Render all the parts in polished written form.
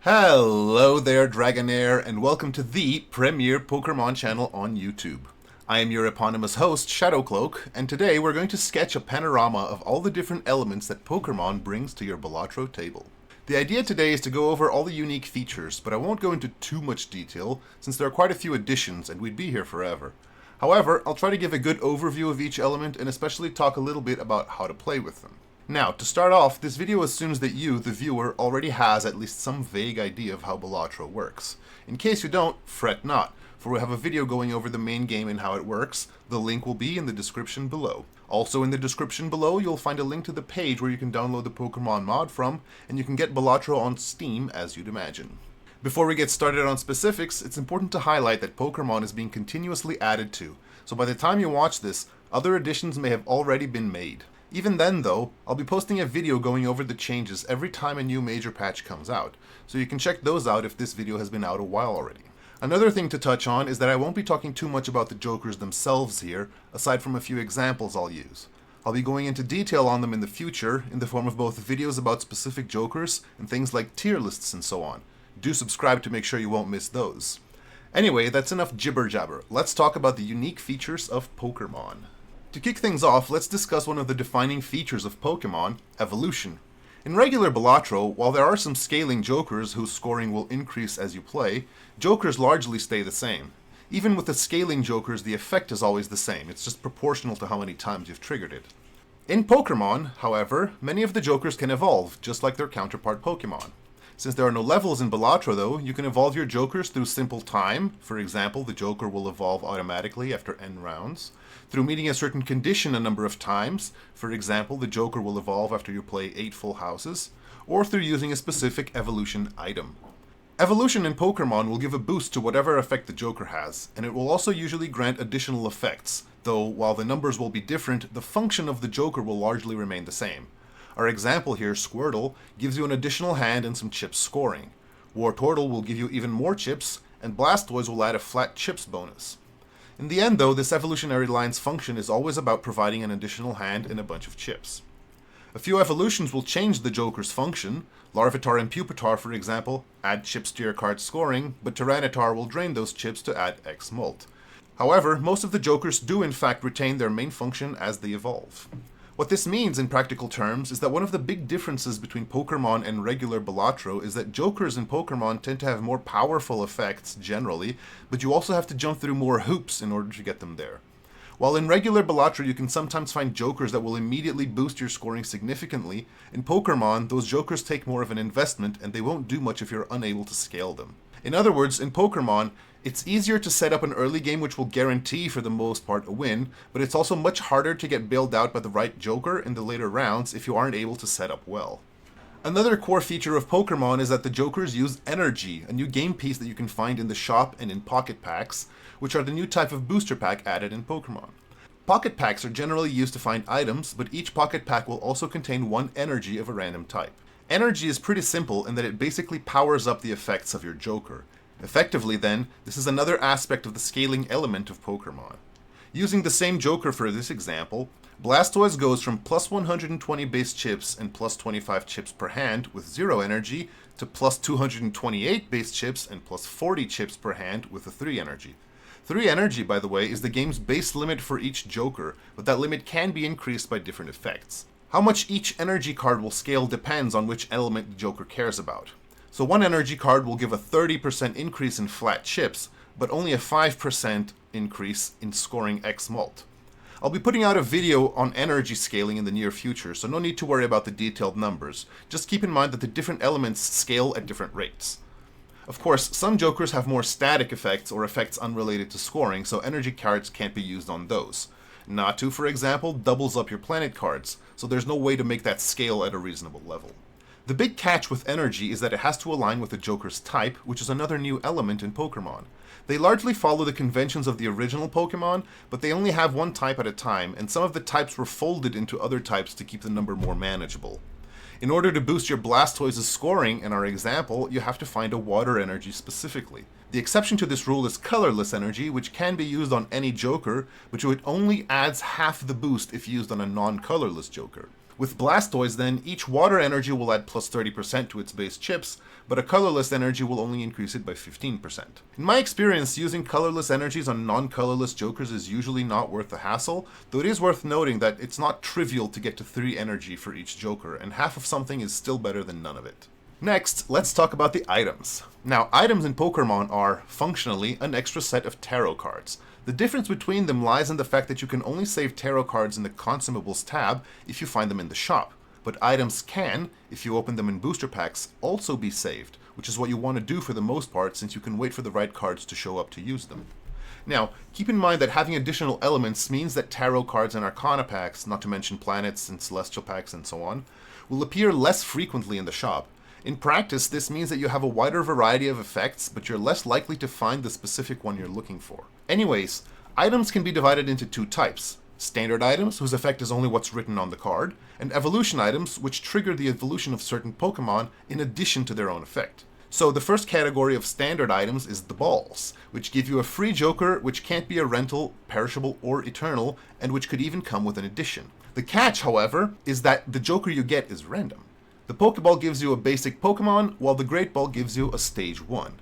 Hello there, Dragonair, and welcome to the premier Pokermon channel on YouTube. I am your eponymous host, Shadowcloak, and today we're going to sketch a panorama of all the different elements that Pokermon brings to your Balatro table. The idea today is to go over all the unique features, but I won't go into too much detail, since there are quite a few additions and we'd be here forever. However, I'll try to give a good overview of each element and especially talk a little bit about how to play with them. Now, to start off, this video assumes that you, the viewer, already has at least some vague idea of how Balatro works. In case you don't, fret not, for we have a video going over the main game and how it works. The link will be in the description below. Also in the description below, you'll find a link to the page where you can download the Pokémon mod from, and you can get Balatro on Steam as you'd imagine. Before we get started on specifics, it's important to highlight that Pokémon is being continuously added to, so by the time you watch this, other additions may have already been made. Even then though, I'll be posting a video going over the changes every time a new major patch comes out, so you can check those out if this video has been out a while already. Another thing to touch on is that I won't be talking too much about the Jokers themselves here, aside from a few examples I'll use. I'll be going into detail on them in the future, in the form of both videos about specific Jokers and things like tier lists and so on. Do subscribe to make sure you won't miss those. Anyway, that's enough jibber jabber. Let's talk about the unique features of Pokermon. To kick things off, let's discuss one of the defining features of Pokémon, evolution. In regular Balatro, while there are some scaling Jokers whose scoring will increase as you play, Jokers largely stay the same. Even with the scaling Jokers, the effect is always the same, it's just proportional to how many times you've triggered it. In Pokermon, however, many of the Jokers can evolve, just like their counterpart Pokémon. Since there are no levels in Balatro though, you can evolve your Jokers through simple time. For example, the Joker will evolve automatically after n rounds. Through meeting a certain condition a number of times. For example, the Joker will evolve after you play 8 full houses. Or through using a specific evolution item. Evolution in Pokermon will give a boost to whatever effect the Joker has, and it will also usually grant additional effects, though while the numbers will be different, the function of the Joker will largely remain the same. Our example here, Squirtle, gives you an additional hand and some chips scoring. Wartortle will give you even more chips, and Blastoise will add a flat chips bonus. In the end though, this evolutionary line's function is always about providing an additional hand and a bunch of chips. A few evolutions will change the Joker's function. Larvitar and Pupitar, for example, add chips to your card's scoring, but Tyranitar will drain those chips to add X Molt. However, most of the Jokers do in fact retain their main function as they evolve. What this means in practical terms is that one of the big differences between Pokermon and regular Balatro is that Jokers in Pokermon tend to have more powerful effects generally, but you also have to jump through more hoops in order to get them there. While in regular Balatro you can sometimes find Jokers that will immediately boost your scoring significantly, in Pokermon those Jokers take more of an investment and they won't do much if you're unable to scale them. In other words, in Pokermon, it's easier to set up an early game which will guarantee for the most part a win, but it's also much harder to get bailed out by the right Joker in the later rounds if you aren't able to set up well. Another core feature of Pokermon is that the Jokers use Energy, a new game piece that you can find in the shop and in Pocket Packs, which are the new type of booster pack added in Pokermon. Pocket Packs are generally used to find items, but each Pocket Pack will also contain one energy of a random type. Energy is pretty simple in that it basically powers up the effects of your Joker. Effectively then, this is another aspect of the scaling element of Pokermon. Using the same Joker for this example, Blastoise goes from plus 120 base chips and plus 25 chips per hand with 0 energy to plus 228 base chips and plus 40 chips per hand with a 3 energy. 3 energy, by the way, is the game's base limit for each Joker, but that limit can be increased by different effects. How much each energy card will scale depends on which element the Joker cares about. So one energy card will give a 30% increase in flat chips, but only a 5% increase in scoring X Molt. I'll be putting out a video on energy scaling in the near future, so no need to worry about the detailed numbers. Just keep in mind that the different elements scale at different rates. Of course, some Jokers have more static effects or effects unrelated to scoring, so energy cards can't be used on those. Natu, for example, doubles up your planet cards, so there's no way to make that scale at a reasonable level. The big catch with energy is that it has to align with the Joker's type, which is another new element in Pokermon. They largely follow the conventions of the original Pokemon, but they only have one type at a time, and some of the types were folded into other types to keep the number more manageable. In order to boost your Blastoise's scoring, in our example, you have to find a water energy specifically. The exception to this rule is colorless energy, which can be used on any Joker, but it only adds half the boost if used on a non-colorless Joker. With Blastoise then, each water energy will add plus 30% to its base chips, but a colorless energy will only increase it by 15%. In my experience, using colorless energies on non-colorless jokers is usually not worth the hassle, though it is worth noting that it's not trivial to get to 3 energy for each joker, and half of something is still better than none of it. Next, let's talk about the items. Now, items in Pokermon are, functionally, an extra set of tarot cards. The difference between them lies in the fact that you can only save tarot cards in the Consumables tab if you find them in the shop, but items can, if you open them in booster packs, also be saved, which is what you want to do for the most part since you can wait for the right cards to show up to use them. Now, keep in mind that having additional elements means that tarot cards and Arcana packs, not to mention planets and celestial packs and so on, will appear less frequently in the shop. In practice, this means that you have a wider variety of effects, but you're less likely to find the specific one you're looking for. Anyways, items can be divided into 2 types. Standard items, whose effect is only what's written on the card, and evolution items, which trigger the evolution of certain Pokémon in addition to their own effect. So the first category of standard items is the balls, which give you a free joker which can't be a rental, perishable, or eternal, and which could even come with an addition. The catch, however, is that the joker you get is random. The Pokeball gives you a basic Pokemon, while the Great Ball gives you a Stage 1.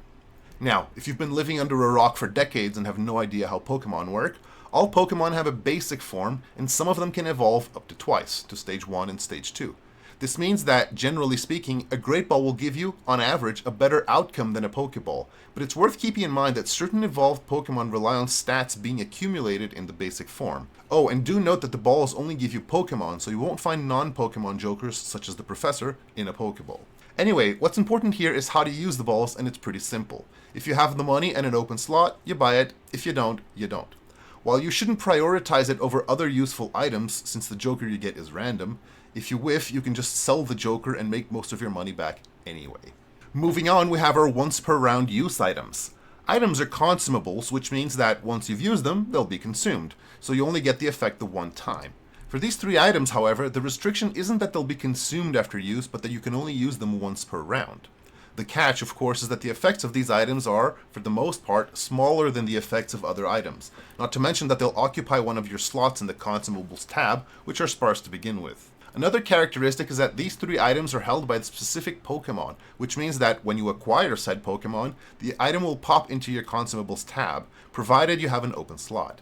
Now, if you've been living under a rock for decades and have no idea how Pokemon work, all Pokemon have a basic form, and some of them can evolve up to twice, to Stage 1 and Stage 2. This means that, generally speaking, a Great Ball will give you, on average, a better outcome than a Pokeball, but it's worth keeping in mind that certain evolved Pokemon rely on stats being accumulated in the basic form. Oh, and do note that the balls only give you Pokemon, so you won't find non-Pokemon jokers, such as the Professor, in a Pokeball. Anyway, what's important here is how to use the balls, and it's pretty simple. If you have the money and an open slot, you buy it. If you don't, you don't. While you shouldn't prioritize it over other useful items, since the joker you get is random, if you whiff, you can just sell the joker and make most of your money back anyway. Moving on, we have our once per round use items. Items are consumables, which means that once you've used them, they'll be consumed, so you only get the effect the one time. For these 3 items, however, the restriction isn't that they'll be consumed after use, but that you can only use them once per round. The catch, of course, is that the effects of these items are, for the most part, smaller than the effects of other items, not to mention that they'll occupy one of your slots in the Consumables tab, which are sparse to begin with. Another characteristic is that these 3 items are held by the specific Pokemon, which means that when you acquire said Pokemon, the item will pop into your Consumables tab, provided you have an open slot.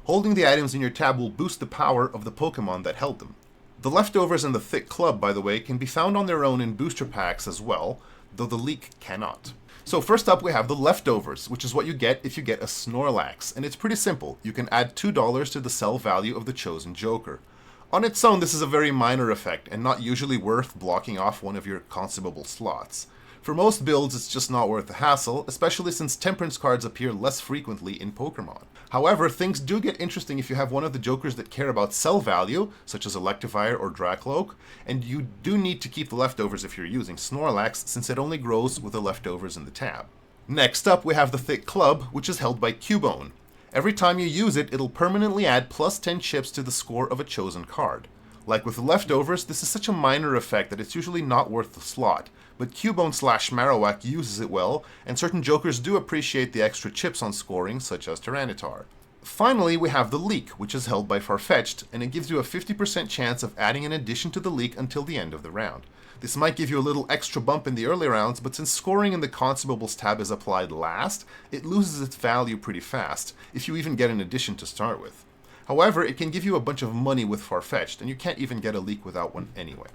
Holding the items in your tab will boost the power of the Pokemon that held them. The leftovers and the thick club, by the way, can be found on their own in booster packs as well, though the leak cannot. So first up we have the leftovers, which is what you get if you get a Snorlax, and it's pretty simple. You can add $2 to the sell value of the chosen joker. On its own, this is a very minor effect, and not usually worth blocking off one of your consumable slots. For most builds, it's just not worth the hassle, especially since Temperance cards appear less frequently in Pokermon. However, things do get interesting if you have one of the jokers that care about sell value, such as Electivire or Dracloak, and you do need to keep the leftovers if you're using Snorlax, since it only grows with the leftovers in the tab. Next up, we have the Thick Club, which is held by Cubone. Every time you use it, it'll permanently add plus 10 chips to the score of a chosen card. Like with the leftovers, this is such a minor effect that it's usually not worth the slot, but Cubone/Marowak uses it well, and certain jokers do appreciate the extra chips on scoring, such as Tyranitar. Finally, we have the Leak, which is held by Farfetch'd, and it gives you a 50% chance of adding an addition to the Leak until the end of the round. This might give you a little extra bump in the early rounds, but since scoring in the Consumables tab is applied last, it loses its value pretty fast, if you even get an addition to start with. However, it can give you a bunch of money with Farfetch'd, and you can't even get a Leak without one anyway.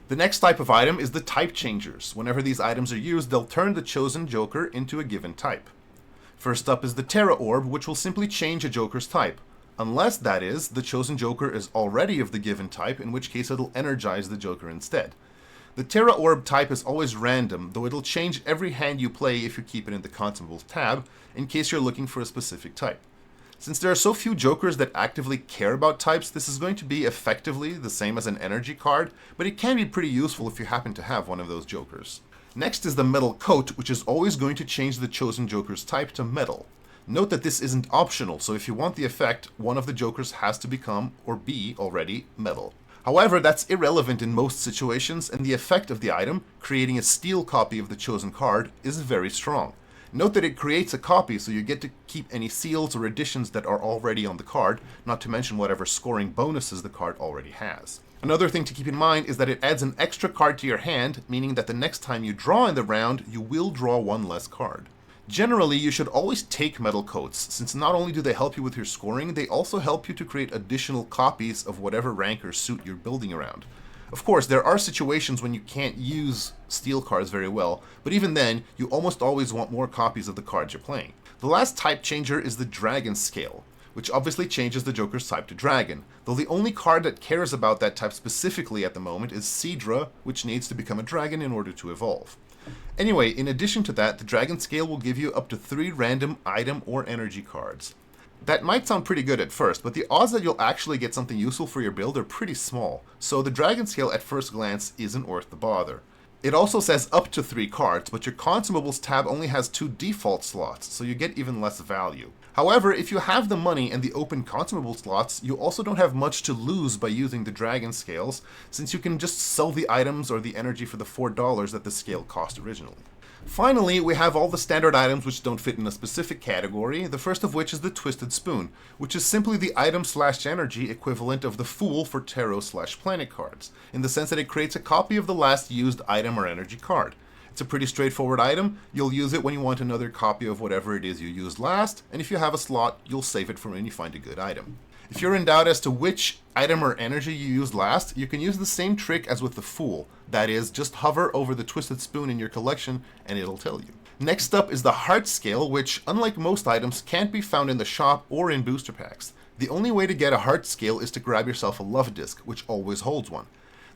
The next type of item is the Type Changers. Whenever these items are used, they'll turn the chosen joker into a given type. First up is the Terra Orb, which will simply change a joker's type. Unless, that is, the chosen joker is already of the given type, in which case it'll energize the joker instead. The Terra Orb type is always random, though it'll change every hand you play if you keep it in the Consumables tab, in case you're looking for a specific type. Since there are so few jokers that actively care about types, this is going to be effectively the same as an energy card, but it can be pretty useful if you happen to have one of those jokers. Next is the Metal Coat, which is always going to change the chosen joker's type to metal. Note that this isn't optional, so if you want the effect, one of the jokers has to become, or be already, metal. However, that's irrelevant in most situations, and the effect of the item, creating a steel copy of the chosen card, is very strong. Note that it creates a copy, so you get to keep any seals or additions that are already on the card, not to mention whatever scoring bonuses the card already has. Another thing to keep in mind is that it adds an extra card to your hand, meaning that the next time you draw in the round, you will draw one less card. Generally, you should always take metal coats, since not only do they help you with your scoring, they also help you to create additional copies of whatever rank or suit you're building around. Of course, there are situations when you can't use steel cards very well, but even then, you almost always want more copies of the cards you're playing. The last type changer is the Dragon Scale, which obviously changes the Joker's type to Dragon, though the only card that cares about that type specifically at the moment is Seadra, which needs to become a dragon in order to evolve. Anyway, in addition to that, the Dragon Scale will give you up to 3 random item or energy cards. That might sound pretty good at first, but the odds that you'll actually get something useful for your build are pretty small, so the Dragon Scale at first glance isn't worth the bother. It also says up to 3 cards, but your Consumables tab only has 2 default slots, so you get even less value. However, if you have the money and the open consumable slots, you also don't have much to lose by using the Dragon Scales, since you can just sell the items or the energy for the $4 that the scale cost originally. Finally, we have all the standard items which don't fit in a specific category, the first of which is the Twisted Spoon, which is simply the item/energy equivalent of the Fool for Tarot/Planet cards, in the sense that it creates a copy of the last used item or energy card. It's a pretty straightforward item. You'll use it when you want another copy of whatever it is you used last, and if you have a slot, you'll save it for when you find a good item. If you're in doubt as to which item or energy you used last, you can use the same trick as with the Fool. That is, just hover over the Twisted Spoon in your collection and it'll tell you. Next up is the Heart Scale, which, unlike most items, can't be found in the shop or in booster packs. The only way to get a Heart Scale is to grab yourself a Love Disc, which always holds one.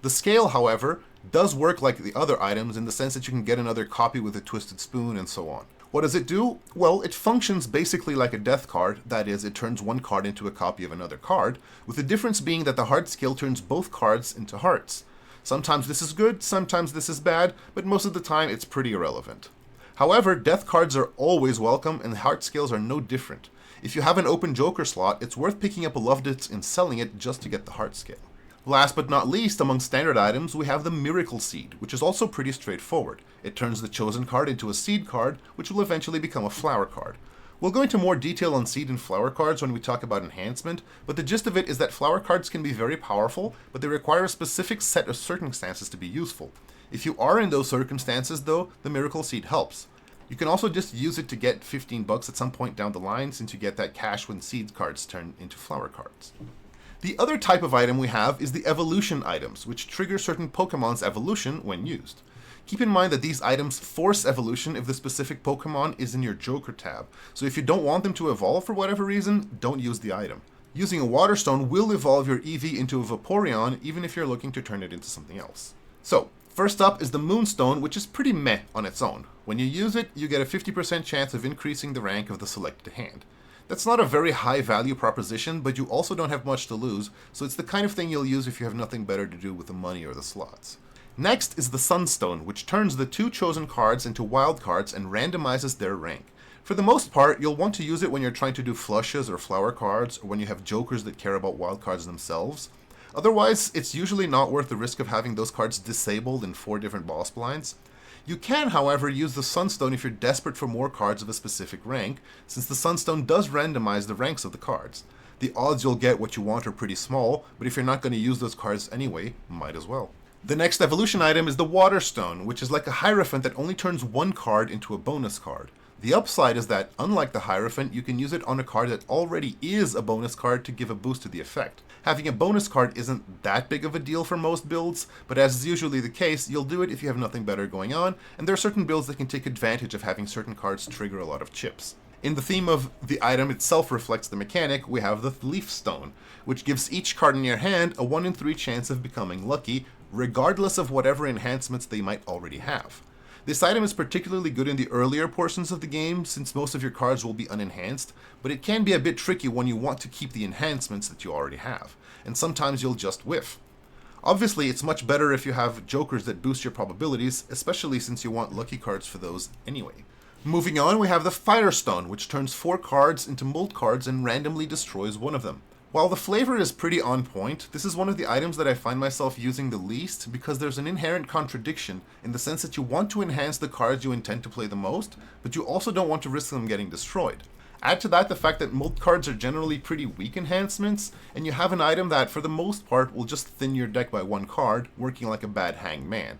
The scale, however, does work like the other items in the sense that you can get another copy with a Twisted Spoon and so on. What does it do? Well, it functions basically like a death card, that is, it turns one card into a copy of another card, with the difference being that the Heart Scale turns both cards into hearts. Sometimes this is good, sometimes this is bad, but most of the time it's pretty irrelevant. However, death cards are always welcome, and Heart Scales are no different. If you have an open Joker slot, it's worth picking up a Love Disc and selling it just to get the Heart Scale. Last but not least, among standard items, we have the Miracle Seed, which is also pretty straightforward. It turns the chosen card into a seed card, which will eventually become a flower card. We'll go into more detail on seed and flower cards when we talk about enhancement, but the gist of it is that flower cards can be very powerful, but they require a specific set of circumstances to be useful. If you are in those circumstances, though, the Miracle Seed helps. You can also just use it to get $15 at some point down the line, since you get that cash when seed cards turn into flower cards. The other type of item we have is the evolution items, which trigger certain Pokemon's evolution when used. Keep in mind that these items force evolution if the specific Pokemon is in your Joker tab, so if you don't want them to evolve for whatever reason, don't use the item. Using a Water Stone will evolve your Eevee into a Vaporeon, even if you're looking to turn it into something else. So, first up is the Moonstone, which is pretty meh on its own. When you use it, you get a 50% chance of increasing the rank of the selected hand. That's not a very high value proposition, but you also don't have much to lose, so it's the kind of thing you'll use if you have nothing better to do with the money or the slots. Next is the Sunstone, which turns the 2 chosen cards into wild cards and randomizes their rank. For the most part, you'll want to use it when you're trying to do flushes or flower cards, or when you have jokers that care about wild cards themselves. Otherwise, it's usually not worth the risk of having those cards disabled in 4 different boss blinds. You can, however, use the Sunstone if you're desperate for more cards of a specific rank, since the Sunstone does randomize the ranks of the cards. The odds you'll get what you want are pretty small, but if you're not going to use those cards anyway, might as well. The next evolution item is the Water Stone, which is like a Hierophant that only turns one card into a bonus card. The upside is that, unlike the Hierophant, you can use it on a card that already is a bonus card to give a boost to the effect. Having a bonus card isn't that big of a deal for most builds, but as is usually the case, you'll do it if you have nothing better going on, and there are certain builds that can take advantage of having certain cards trigger a lot of chips. In the theme of the item itself reflects the mechanic, we have the Leaf Stone, which gives each card in your hand a 1 in 3 chance of becoming lucky, regardless of whatever enhancements they might already have. This item is particularly good in the earlier portions of the game, since most of your cards will be unenhanced, but it can be a bit tricky when you want to keep the enhancements that you already have, and sometimes you'll just whiff. Obviously, it's much better if you have jokers that boost your probabilities, especially since you want lucky cards for those anyway. Moving on, we have the Firestone, which turns 4 cards into mold cards and randomly destroys one of them. While the flavor is pretty on point, this is one of the items that I find myself using the least because there's an inherent contradiction in the sense that you want to enhance the cards you intend to play the most, but you also don't want to risk them getting destroyed. Add to that the fact that molt cards are generally pretty weak enhancements, and you have an item that, for the most part, will just thin your deck by one card, working like a bad hanged man.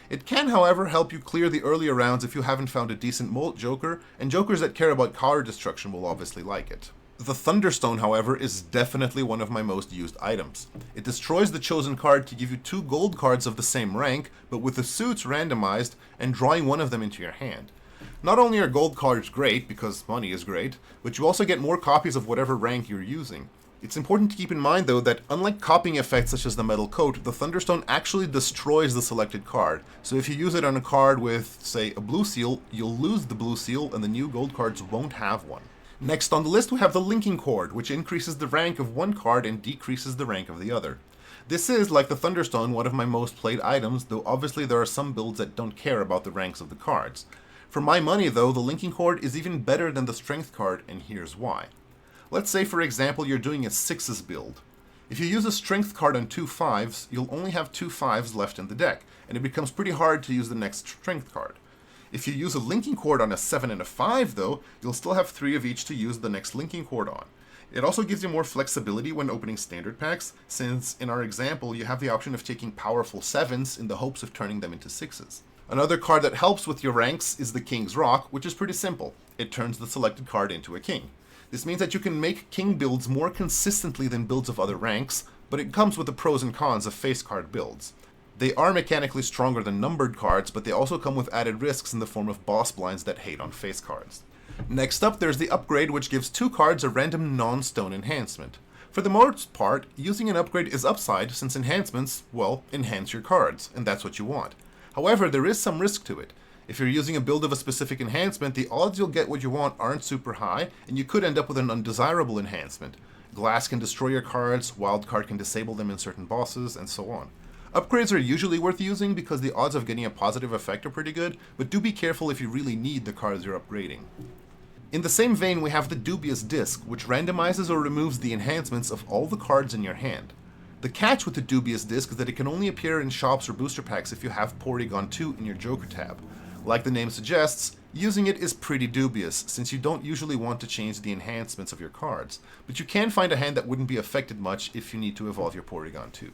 It can, however, help you clear the earlier rounds if you haven't found a decent molt joker, and jokers that care about card destruction will obviously like it. The Thunderstone, however, is definitely one of my most used items. It destroys the chosen card to give you 2 gold cards of the same rank, but with the suits randomized and drawing one of them into your hand. Not only are gold cards great, because money is great, but you also get more copies of whatever rank you're using. It's important to keep in mind, though, that unlike copying effects such as the Metal Coat, the Thunderstone actually destroys the selected card. So if you use it on a card with, say, a blue seal, you'll lose the blue seal and the new gold cards won't have one. Next on the list we have the Linking Cord, which increases the rank of one card and decreases the rank of the other. This is, like the Thunderstone, one of my most played items, though obviously there are some builds that don't care about the ranks of the cards. For my money, though, the Linking Cord is even better than the Strength card, and here's why. Let's say, for example, you're doing a 6s build. If you use a Strength card on 2 5s, you'll only have 2 5s left in the deck, and it becomes pretty hard to use the next Strength card. If you use a Linking Cord on a 7 and a 5, though, you'll still have 3 of each to use the next Linking Cord on. It also gives you more flexibility when opening standard packs, since, in our example, you have the option of taking powerful 7s in the hopes of turning them into 6s. Another card that helps with your ranks is the King's Rock, which is pretty simple. It turns the selected card into a king. This means that you can make king builds more consistently than builds of other ranks, but it comes with the pros and cons of face card builds. They are mechanically stronger than numbered cards, but they also come with added risks in the form of boss blinds that hate on face cards. Next up, there's the upgrade, which gives 2 cards a random non-stone enhancement. For the most part, using an upgrade is upside, since enhancements, well, enhance your cards, and that's what you want. However, there is some risk to it. If you're using a build of a specific enhancement, the odds you'll get what you want aren't super high, and you could end up with an undesirable enhancement. Glass can destroy your cards, Wildcard can disable them in certain bosses, and so on. Upgrades are usually worth using because the odds of getting a positive effect are pretty good, but do be careful if you really need the cards you're upgrading. In the same vein, we have the Dubious Disc, which randomizes or removes the enhancements of all the cards in your hand. The catch with the Dubious Disc is that it can only appear in shops or booster packs if you have Porygon 2 in your Joker tab. Like the name suggests, using it is pretty dubious, since you don't usually want to change the enhancements of your cards, but you can find a hand that wouldn't be affected much if you need to evolve your Porygon 2.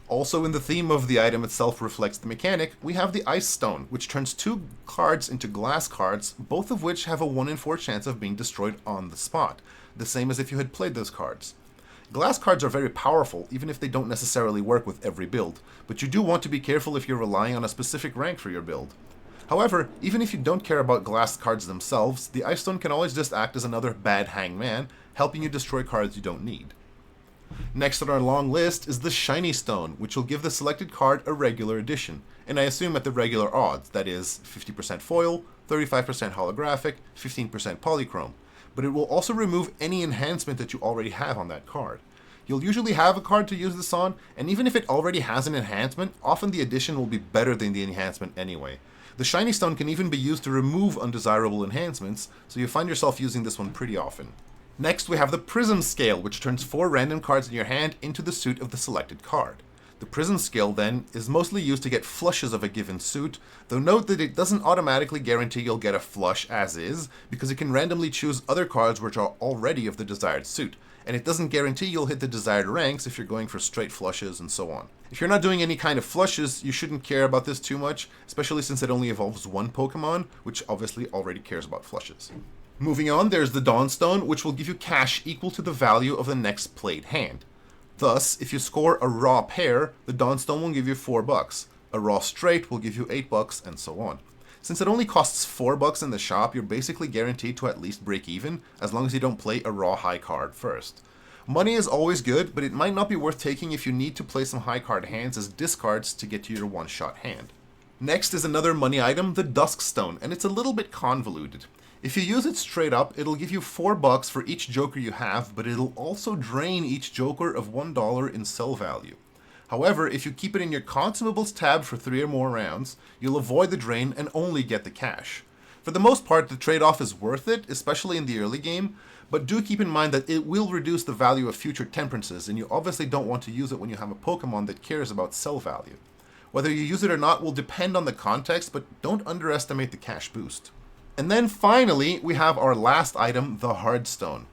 Also, in the theme of the item itself reflects the mechanic, we have the Ice Stone, which turns 2 cards into glass cards, both of which have a 1 in 4 chance of being destroyed on the spot, the same as if you had played those cards. Glass cards are very powerful, even if they don't necessarily work with every build, but you do want to be careful if you're relying on a specific rank for your build. However, even if you don't care about glass cards themselves, the Ice Stone can always just act as another bad hangman, helping you destroy cards you don't need. Next on our long list is the Shiny Stone, which will give the selected card a regular edition, and I assume at the regular odds, that is 50% foil, 35% holographic, 15% polychrome, but it will also remove any enhancement that you already have on that card. You'll usually have a card to use this on, and even if it already has an enhancement, often the addition will be better than the enhancement anyway. The Shiny Stone can even be used to remove undesirable enhancements, so you find yourself using this one pretty often. Next, we have the Prism Scale, which turns 4 random cards in your hand into the suit of the selected card. The Prism Scale, then, is mostly used to get flushes of a given suit, though note that it doesn't automatically guarantee you'll get a flush as is, because it can randomly choose other cards which are already of the desired suit, and it doesn't guarantee you'll hit the desired ranks if you're going for straight flushes and so on. If you're not doing any kind of flushes, you shouldn't care about this too much, especially since it only evolves one Pokemon, which obviously already cares about flushes. Moving on, there's the Dawnstone, which will give you cash equal to the value of the next played hand. Thus, if you score a raw pair, the Dawnstone will give you $4, a raw straight will give you $8, and so on. Since it only costs $4 in the shop, you're basically guaranteed to at least break even, as long as you don't play a raw high card first. Money is always good, but it might not be worth taking if you need to play some high card hands as discards to get to your one-shot hand. Next is another money item, the Duskstone, and it's a little bit convoluted. If you use it straight up, it'll give you $4 for each Joker you have, but it'll also drain each Joker of $1 in sell value. However, if you keep it in your Consumables tab for 3 or more rounds, you'll avoid the drain and only get the cash. For the most part, the trade-off is worth it, especially in the early game, but do keep in mind that it will reduce the value of future temperances, and you obviously don't want to use it when you have a Pokemon that cares about sell value. Whether you use it or not will depend on the context, but don't underestimate the cash boost. And then finally, we have our last item, the Hardstone.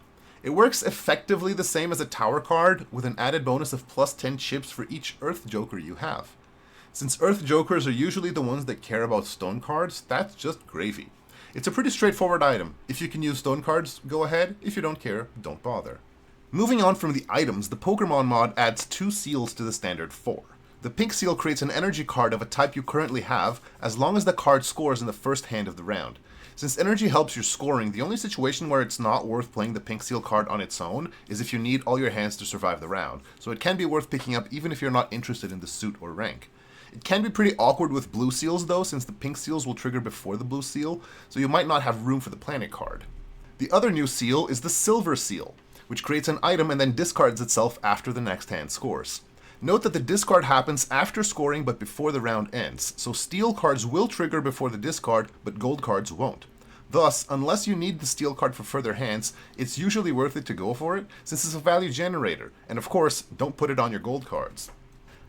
It works effectively the same as a tower card, with an added bonus of plus 10 chips for each Earth Joker you have. Since Earth Jokers are usually the ones that care about stone cards, that's just gravy. It's a pretty straightforward item. If you can use stone cards, go ahead. If you don't care, don't bother. Moving on from the items, the Pokermon mod adds 2 seals to the standard 4. The pink seal creates an energy card of a type you currently have, as long as the card scores in the first hand of the round. Since energy helps your scoring, the only situation where it's not worth playing the pink seal card on its own is if you need all your hands to survive the round, so it can be worth picking up even if you're not interested in the suit or rank. It can be pretty awkward with blue seals though, since the pink seals will trigger before the blue seal, so you might not have room for the planet card. The other new seal is the silver seal, which creates an item and then discards itself after the next hand scores. Note that the discard happens after scoring but before the round ends, so steel cards will trigger before the discard, but gold cards won't. Thus, unless you need the steel card for further hands, it's usually worth it to go for it, since it's a value generator, and of course, don't put it on your gold cards.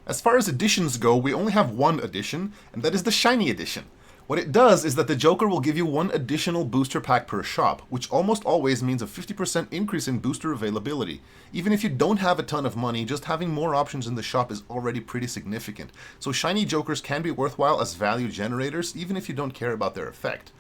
As far as editions go, we only have one edition, and that is the Shiny Edition. What it does is that the Joker will give you one additional booster pack per shop, which almost always means a 50% increase in booster availability. Even if you don't have a ton of money, just having more options in the shop is already pretty significant, so Shiny Jokers can be worthwhile as value generators, even if you don't care about their effect.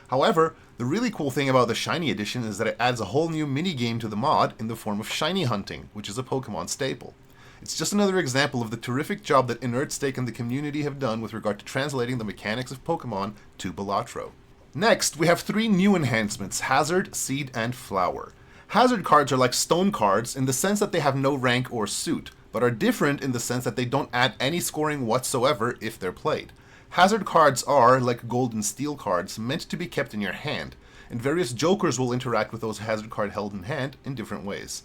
However, the really cool thing about the Shiny Edition is that it adds a whole new minigame to the mod in the form of shiny hunting, which is a Pokemon staple. It's just another example of the terrific job that InertStake and the community have done with regard to translating the mechanics of Pokemon to Balatro. Next, we have 3 new enhancements, Hazard, Seed, and Flower. Hazard cards are like stone cards in the sense that they have no rank or suit, but are different in the sense that they don't add any scoring whatsoever if they're played. Hazard cards are, like gold and steel cards, meant to be kept in your hand, and various jokers will interact with those hazard cards held in hand in different ways.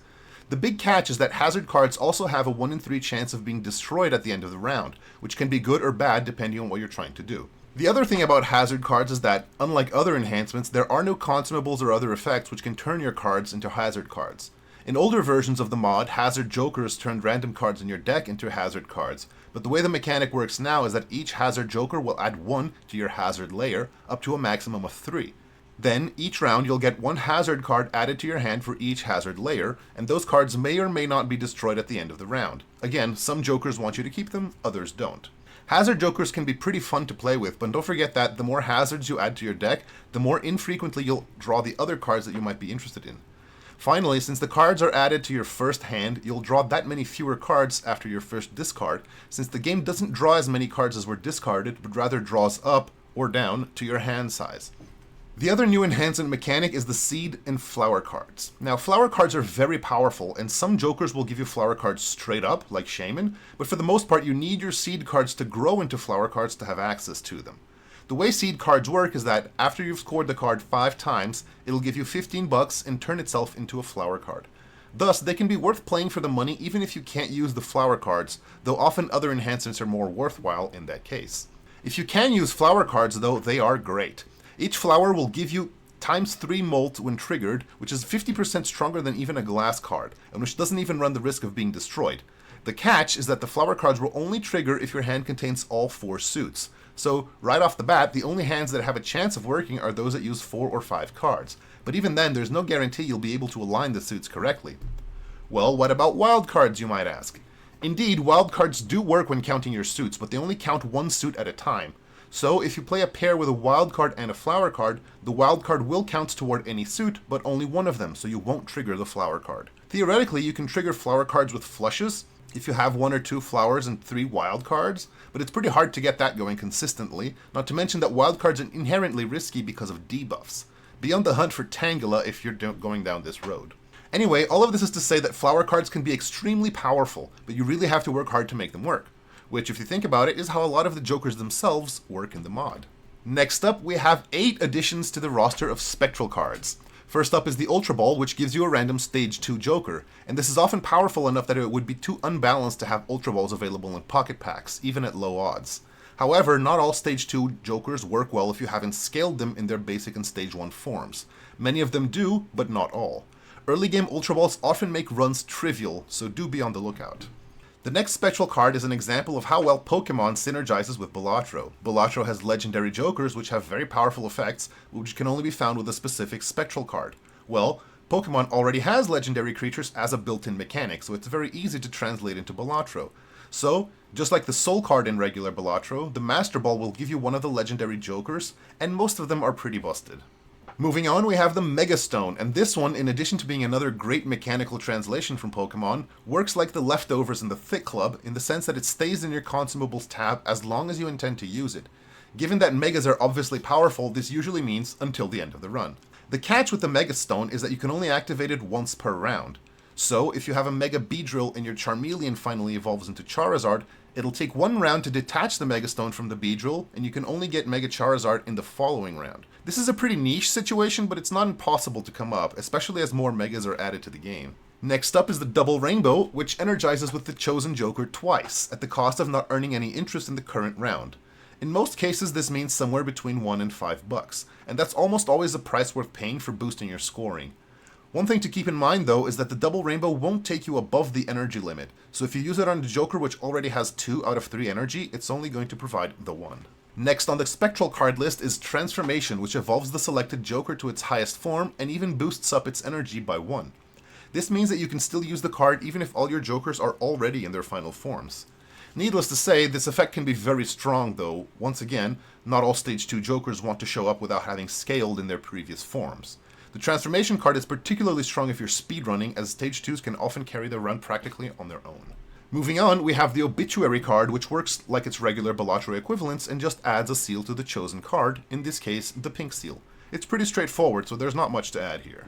The big catch is that hazard cards also have a 1 in 3 chance of being destroyed at the end of the round, which can be good or bad depending on what you're trying to do. The other thing about hazard cards is that, unlike other enhancements, there are no consumables or other effects which can turn your cards into hazard cards. In older versions of the mod, hazard jokers turned random cards in your deck into hazard cards, but the way the mechanic works now is that each hazard joker will add 1 to your hazard layer, up to a maximum of 3. Then, each round you'll get 1 hazard card added to your hand for each hazard layer, and those cards may or may not be destroyed at the end of the round. Again, some jokers want you to keep them, others don't. Hazard jokers can be pretty fun to play with, but don't forget that the more hazards you add to your deck, the more infrequently you'll draw the other cards that you might be interested in. Finally, since the cards are added to your first hand, you'll draw that many fewer cards after your first discard, since the game doesn't draw as many cards as were discarded, but rather draws up or down to your hand size. The other new enhancement mechanic is the Seed and Flower cards. Now, Flower cards are very powerful, and some jokers will give you Flower cards straight up, like Shaman, but for the most part you need your Seed cards to grow into Flower cards to have access to them. The way Seed cards work is that after you've scored the card 5 times, it'll give you $15 and turn itself into a Flower card. Thus, they can be worth playing for the money even if you can't use the Flower cards, though often other enhancements are more worthwhile in that case. If you can use Flower cards though, they are great. Each flower will give you ×3 molt when triggered, which is 50% stronger than even a glass card, and which doesn't even run the risk of being destroyed. The catch is that the flower cards will only trigger if your hand contains all 4 suits. So, right off the bat, the only hands that have a chance of working are those that use 4 or 5 cards. But even then, there's no guarantee you'll be able to align the suits correctly. Well, what about wild cards, you might ask? Indeed, wild cards do work when counting your suits, but they only count 1 suit at a time. So, if you play a pair with a wild card and a flower card, the wild card will count toward any suit, but only one of them, so you won't trigger the flower card. Theoretically, you can trigger flower cards with flushes, if you have 1 or 2 flowers and 3 wild cards, but it's pretty hard to get that going consistently, not to mention that wild cards are inherently risky because of debuffs. Be on the hunt for Tangela if you're going down this road. Anyway, all of this is to say that flower cards can be extremely powerful, but you really have to work hard to make them work. Which, if you think about it, is how a lot of the jokers themselves work in the mod. Next up, we have 8 additions to the roster of Spectral cards. First up is the Ultra Ball, which gives you a random Stage 2 Joker, and this is often powerful enough that it would be too unbalanced to have Ultra Balls available in pocket packs, even at low odds. However, not all Stage 2 Jokers work well if you haven't scaled them in their basic and Stage 1 forms. Many of them do, but not all. Early game Ultra Balls often make runs trivial, so do be on the lookout. The next Spectral card is an example of how well Pokémon synergizes with Balatro. Balatro has legendary jokers which have very powerful effects, which can only be found with a specific Spectral card. Well, Pokémon already has legendary creatures as a built-in mechanic, so it's very easy to translate into Balatro. So, just like the Soul card in regular Balatro, the Master Ball will give you one of the legendary jokers, and most of them are pretty busted. Moving on, we have the Mega Stone, and this one, in addition to being another great mechanical translation from Pokémon, works like the leftovers in the Thick Club in the sense that it stays in your Consumables tab as long as you intend to use it. Given that Megas are obviously powerful, this usually means until the end of the run. The catch with the Mega Stone is that you can only activate it once per round. So, if you have a Mega Beedrill and your Charmeleon finally evolves into Charizard, it'll take one round to detach the Mega Stone from the Beedrill, and you can only get Mega Charizard in the following round. This is a pretty niche situation, but it's not impossible to come up, especially as more Megas are added to the game. Next up is the Double Rainbow, which energizes with the chosen Joker twice, at the cost of not earning any interest in the current round. In most cases, this means somewhere between $1 and $5, and that's almost always a price worth paying for boosting your scoring. One thing to keep in mind though is that the Double Rainbow won't take you above the energy limit, so if you use it on a Joker which already has 2 out of 3 energy, it's only going to provide the 1. Next on the Spectral card list is Transformation, which evolves the selected Joker to its highest form and even boosts up its energy by 1. This means that you can still use the card even if all your Jokers are already in their final forms. Needless to say, this effect can be very strong though. Once again, not all Stage 2 Jokers want to show up without having scaled in their previous forms. The Transformation card is particularly strong if you're speedrunning, as Stage 2s can often carry the run practically on their own. Moving on, we have the Obituary card, which works like its regular Balatro equivalents and just adds a seal to the chosen card, in this case, the pink seal. It's pretty straightforward, so there's not much to add here.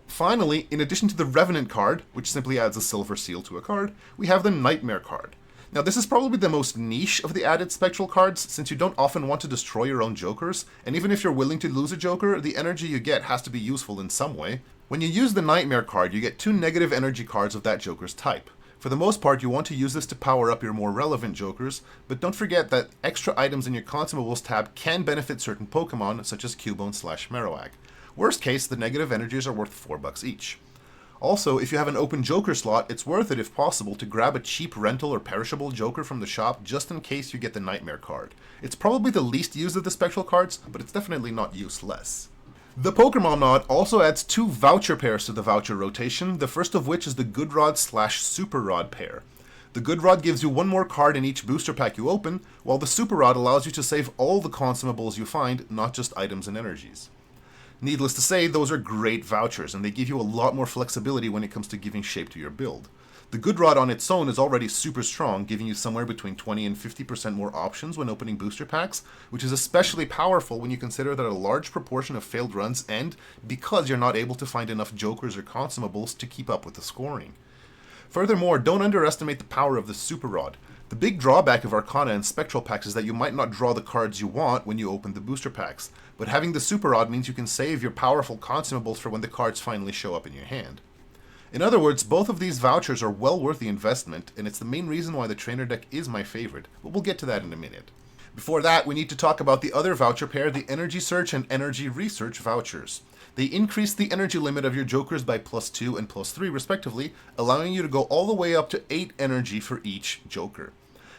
Finally, in addition to the Revenant card, which simply adds a silver seal to a card, we have the Nightmare card. Now this is probably the most niche of the added Spectral cards, since you don't often want to destroy your own Jokers, and even if you're willing to lose a Joker, the energy you get has to be useful in some way. When you use the Nightmare card, you get 2 negative energy cards of that Joker's type. For the most part, you want to use this to power up your more relevant Jokers, but don't forget that extra items in your Consumables tab can benefit certain Pokemon, such as Cubone/Marowak. Worst case, the negative energies are worth $4 each. Also, if you have an open Joker slot, it's worth it if possible to grab a cheap rental or perishable Joker from the shop just in case you get the Nightmare card. It's probably the least used of the Spectral cards, but it's definitely not useless. The Pokermon mod also adds 2 Voucher pairs to the Voucher rotation, the first of which is the Good Rod/Super Rod pair. The Good Rod gives you 1 more card in each booster pack you open, while the Super Rod allows you to save all the Consumables you find, not just items and energies. Needless to say, those are great vouchers, and they give you a lot more flexibility when it comes to giving shape to your build. The Good Rod on its own is already super strong, giving you somewhere between 20 and 50% more options when opening booster packs, which is especially powerful when you consider that a large proportion of failed runs end because you're not able to find enough Jokers or Consumables to keep up with the scoring. Furthermore, don't underestimate the power of the Super Rod. The big drawback of Arcana and Spectral packs is that you might not draw the cards you want when you open the booster packs, but having the Super Rod means you can save your powerful Consumables for when the cards finally show up in your hand. In other words, both of these vouchers are well worth the investment, and it's the main reason why the trainer deck is my favorite, but we'll get to that in a minute. Before that, we need to talk about the other voucher pair, the Energy Search and Energy Research vouchers. They increase the energy limit of your Jokers by +2 and +3 respectively, allowing you to go all the way up to 8 energy for each Joker.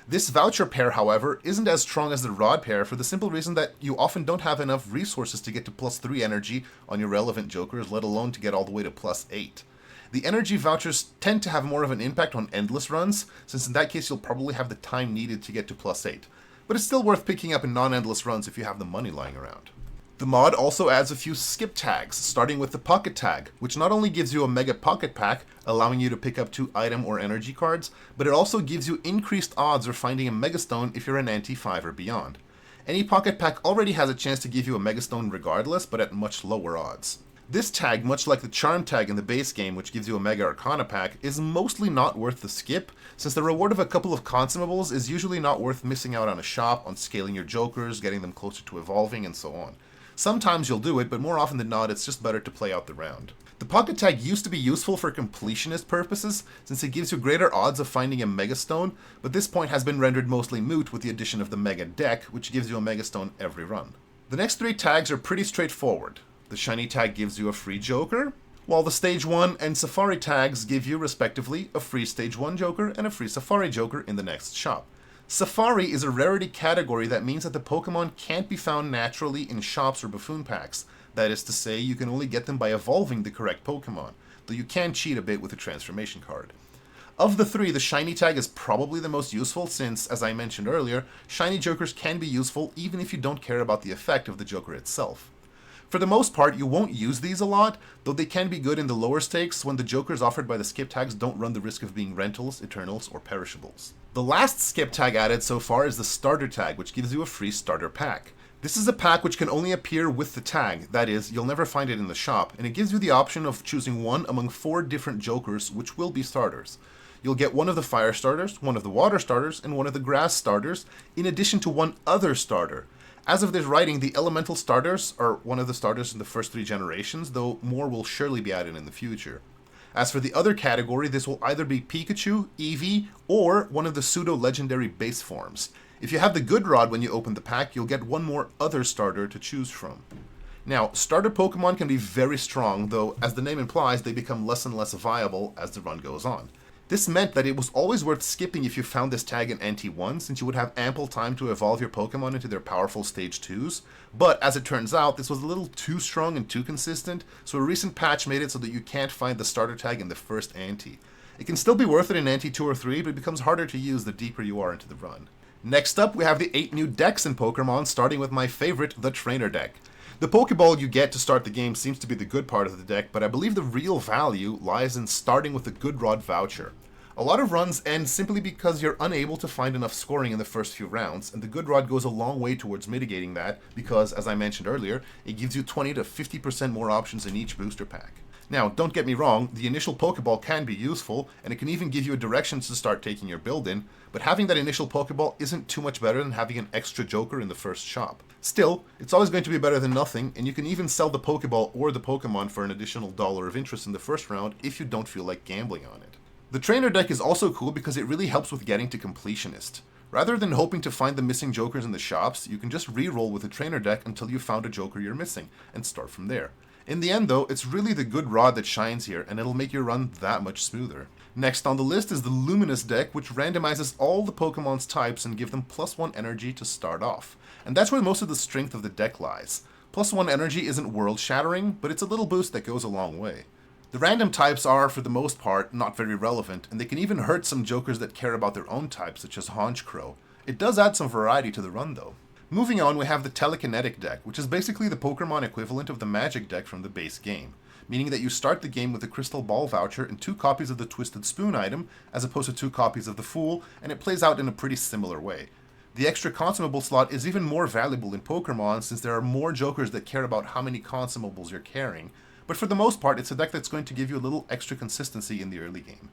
This voucher pair, however, isn't as strong as the Rod pair for the simple reason that you often don't have enough resources to get to +3 energy on your relevant Jokers, let alone to get all the way to +8. The energy vouchers tend to have more of an impact on endless runs, since in that case you'll probably have the time needed to get to +8. But it's still worth picking up in non-endless runs if you have the money lying around. The mod also adds a few skip tags, starting with the Pocket tag, which not only gives you a Mega Pocket pack, allowing you to pick up 2 item or energy cards, but it also gives you increased odds of finding a Megastone if you're an Ante 5 or beyond. Any Pocket pack already has a chance to give you a Megastone regardless, but at much lower odds. This tag, much like the Charm tag in the base game, which gives you a Mega Arcana pack, is mostly not worth the skip, since the reward of a couple of Consumables is usually not worth missing out on a shop, on scaling your Jokers, getting them closer to evolving, and so on. Sometimes you'll do it, but more often than not, it's just better to play out the round. The Pocket tag used to be useful for completionist purposes, since it gives you greater odds of finding a Megastone, but this point has been rendered mostly moot with the addition of the Mega deck, which gives you a Megastone every run. The next 3 tags are pretty straightforward. The Shiny tag gives you a free Joker, while the Stage 1 and Safari tags give you, respectively, a free Stage 1 Joker and a free Safari Joker in the next shop. Safari is a rarity category that means that the Pokemon can't be found naturally in shops or Buffoon packs. That is to say, you can only get them by evolving the correct Pokemon, though you can cheat a bit with a transformation card. Of the three, the Shiny tag is probably the most useful since, as I mentioned earlier, Shiny Jokers can be useful even if you don't care about the effect of the Joker itself. For the most part, you won't use these a lot, though they can be good in the lower stakes when the Jokers offered by the skip tags don't run the risk of being rentals, eternals, or perishables. The last skip tag added so far is the Starter tag, which gives you a free starter pack. This is a pack which can only appear with the tag, that is, you'll never find it in the shop, and it gives you the option of choosing one among 4 different Jokers which will be starters. You'll get one of the Fire starters, one of the Water starters, and one of the Grass starters, in addition to one other starter. As of this writing, the Elemental starters are one of the starters in the first 3 generations, though more will surely be added in the future. As for the other category, this will either be Pikachu, Eevee, or one of the Pseudo-Legendary base forms. If you have the Good Rod when you open the pack, you'll get one more other starter to choose from. Now, starter Pokemon can be very strong, though as the name implies, they become less and less viable as the run goes on. This meant that it was always worth skipping if you found this tag in NT1, since you would have ample time to evolve your Pokemon into their powerful Stage 2s, but as it turns out, this was a little too strong and too consistent, so a recent patch made it so that you can't find the starter tag in the first Ante. It can still be worth it in Ante 2 or 3, but it becomes harder to use the deeper you are into the run. Next up, we have the 8 new decks in Pokémon, starting with my favorite, the Trainer deck. The Pokeball you get to start the game seems to be the good part of the deck, but I believe the real value lies in starting with the Good Rod Voucher. A lot of runs end simply because you're unable to find enough scoring in the first few rounds, and the Good Rod goes a long way towards mitigating that because, as I mentioned earlier, it gives you 20 to 50% more options in each booster pack. Now, don't get me wrong, the initial Pokeball can be useful, and it can even give you directions to start taking your build in, but having that initial Pokeball isn't too much better than having an extra Joker in the first shop. Still, it's always going to be better than nothing, and you can even sell the Pokeball or the Pokemon for an additional $1 of interest in the first round if you don't feel like gambling on it. The Trainer deck is also cool because it really helps with getting to Completionist. Rather than hoping to find the missing Jokers in the shops, you can just re-roll with the Trainer deck until you found a Joker you're missing, and start from there. In the end though, it's really the Good Rod that shines here, and it'll make your run that much smoother. Next on the list is the Luminous deck, which randomizes all the Pokemon's types and give them +1 energy to start off. And that's where most of the strength of the deck lies. +1 energy isn't world-shattering, but it's a little boost that goes a long way. The random types are, for the most part, not very relevant, and they can even hurt some Jokers that care about their own type, such as Honchkrow. It does add some variety to the run though. Moving on, we have the Telekinetic deck, which is basically the Pokémon equivalent of the Magic deck from the base game, meaning that you start the game with the Crystal Ball Voucher and 2 copies of the Twisted Spoon item, as opposed to 2 copies of the Fool, and it plays out in a pretty similar way. The extra consumable slot is even more valuable in Pokémon since there are more Jokers that care about how many consumables you're carrying, but for the most part, it's a deck that's going to give you a little extra consistency in the early game.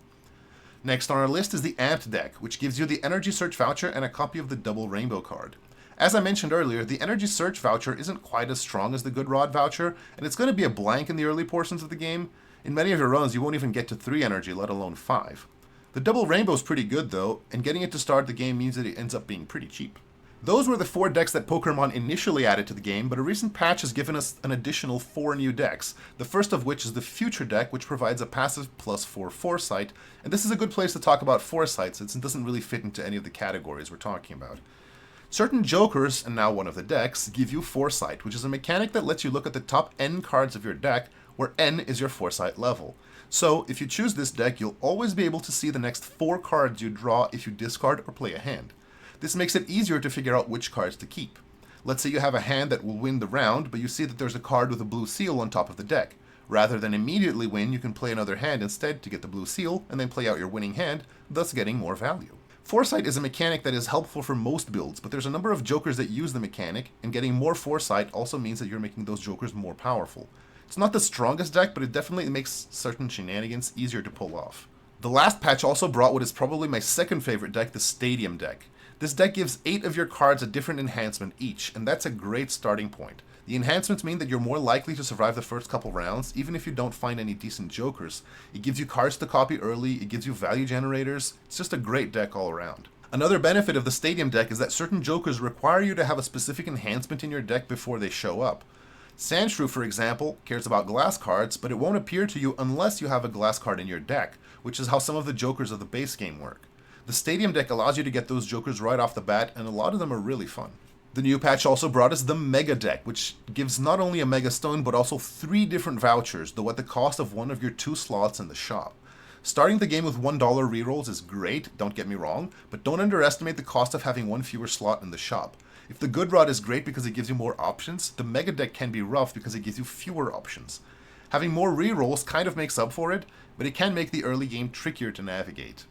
Next on our list is the Amped deck, which gives you the Energy Search Voucher and a copy of the Double Rainbow card. As I mentioned earlier, the Energy Search Voucher isn't quite as strong as the Good Rod Voucher, and it's going to be a blank in the early portions of the game. In many of your runs, you won't even get to 3 energy, let alone 5. The Double Rainbow is pretty good though, and getting it to start the game means that it ends up being pretty cheap. Those were the 4 decks that Pokermon initially added to the game, but a recent patch has given us an additional 4 new decks, the first of which is the Future deck, which provides a passive +4 Foresight, and this is a good place to talk about Foresight since it doesn't really fit into any of the categories we're talking about. Certain Jokers, and now one of the decks, give you Foresight, which is a mechanic that lets you look at the top N cards of your deck, where N is your Foresight level. So, if you choose this deck, you'll always be able to see the next 4 cards you draw if you discard or play a hand. This makes it easier to figure out which cards to keep. Let's say you have a hand that will win the round, but you see that there's a card with a blue seal on top of the deck. Rather than immediately win, you can play another hand instead to get the blue seal, and then play out your winning hand, thus getting more value. Foresight is a mechanic that is helpful for most builds, but there's a number of Jokers that use the mechanic, and getting more Foresight also means that you're making those Jokers more powerful. It's not the strongest deck, but it definitely makes certain shenanigans easier to pull off. The last patch also brought what is probably my second favorite deck, the Stadium deck. This deck gives 8 of your cards a different enhancement each, and that's a great starting point. The enhancements mean that you're more likely to survive the first couple rounds, even if you don't find any decent Jokers. It gives you cards to copy early, it gives you value generators, it's just a great deck all around. Another benefit of the Stadium deck is that certain Jokers require you to have a specific enhancement in your deck before they show up. Sandshrew, for example, cares about glass cards, but it won't appear to you unless you have a glass card in your deck, which is how some of the jokers of the base game work. The Stadium deck allows you to get those jokers right off the bat, and a lot of them are really fun. The new patch also brought us the Mega deck, which gives not only a Mega Stone, but also 3 different vouchers, though at the cost of one of your 2 slots in the shop. Starting the game with $1 rerolls is great, don't get me wrong, but don't underestimate the cost of having 1 fewer slot in the shop. If the Good Rod is great because it gives you more options, the Mega deck can be rough because it gives you fewer options. Having more rerolls kind of makes up for it, but it can make the early game trickier to navigate.